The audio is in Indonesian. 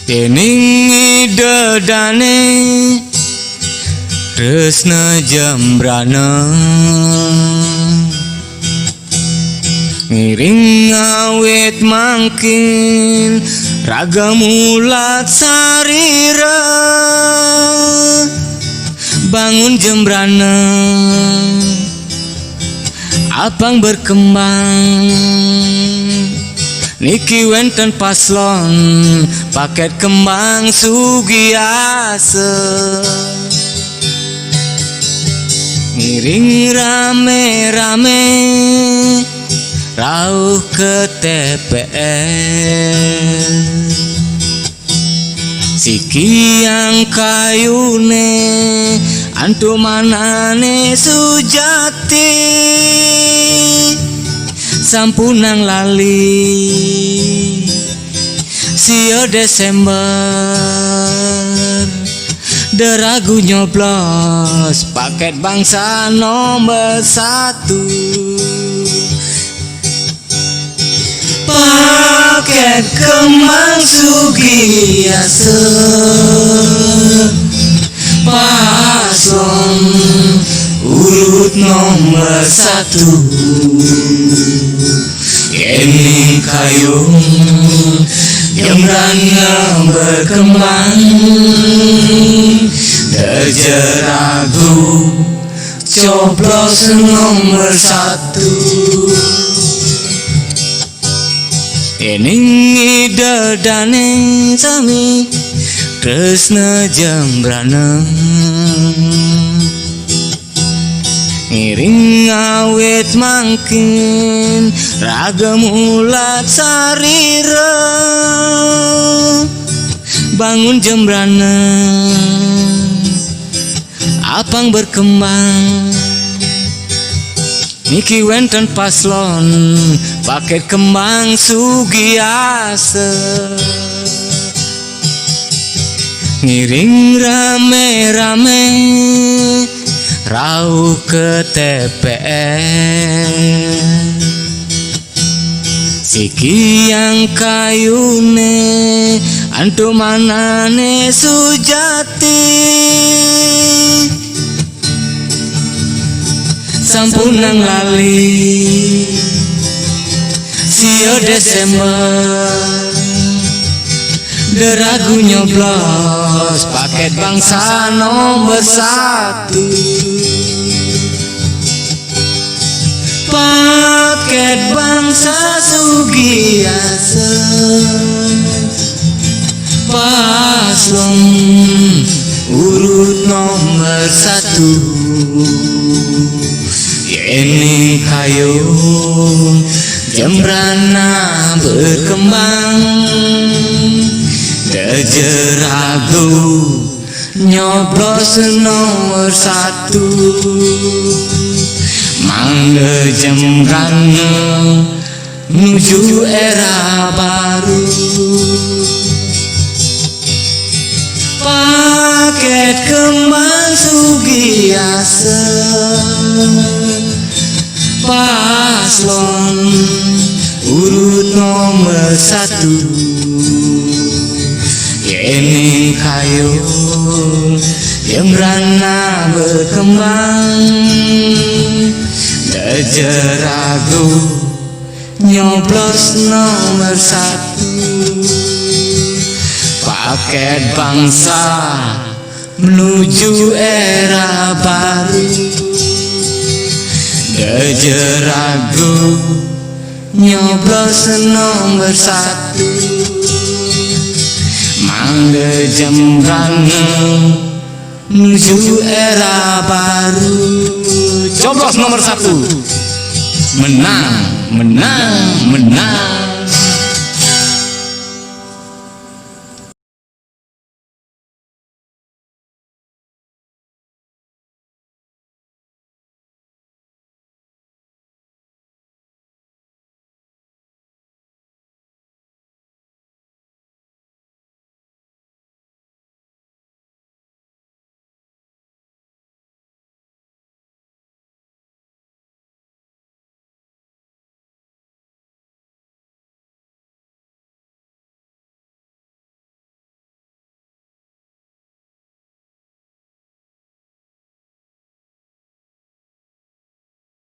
Dening dedane tresna jembrana ngiring awit mangkin raga mulat sarira bangun jembrana abang berkembang niki wenten paslon paket kembang sugiase ngiring rame-rame rauh ke TPS siki yang kayune antu manane sujati sampunang lali sio Desember deragu nyoblos paket bangsa nomor 1 paket kembang sugiase paslon urut nomor 1 ening kayung jembrana berkembang dejeragu coblos nomor 1 ening dedane sami tresna jembrana ngiring awit mangkin raga mulat sarira bangun jembrana apang berkembang niki wenten paslon paket kembang sugiase ngiring rame-rame rauh ke TPS siki yang kayune antu manane sujati sampunang lali sio Desember deragu nyoblos paket bangsa nomor 1 paket bangsa sugiase paslon urut nomor 1 ening kayung jembrana berkembang dejeragu nyoblos nomor 1 mangga jembrana menuju era baru paket kembang sugiase paslon urut nomor 1 ening kayung jembrana berkembang dejeragu nyoblos nomor 1 paket bangsa menuju era baru dejeragu nyoblos nomor 1 mangga jembrana menuju era baru coblos nomor 1 menang menang menang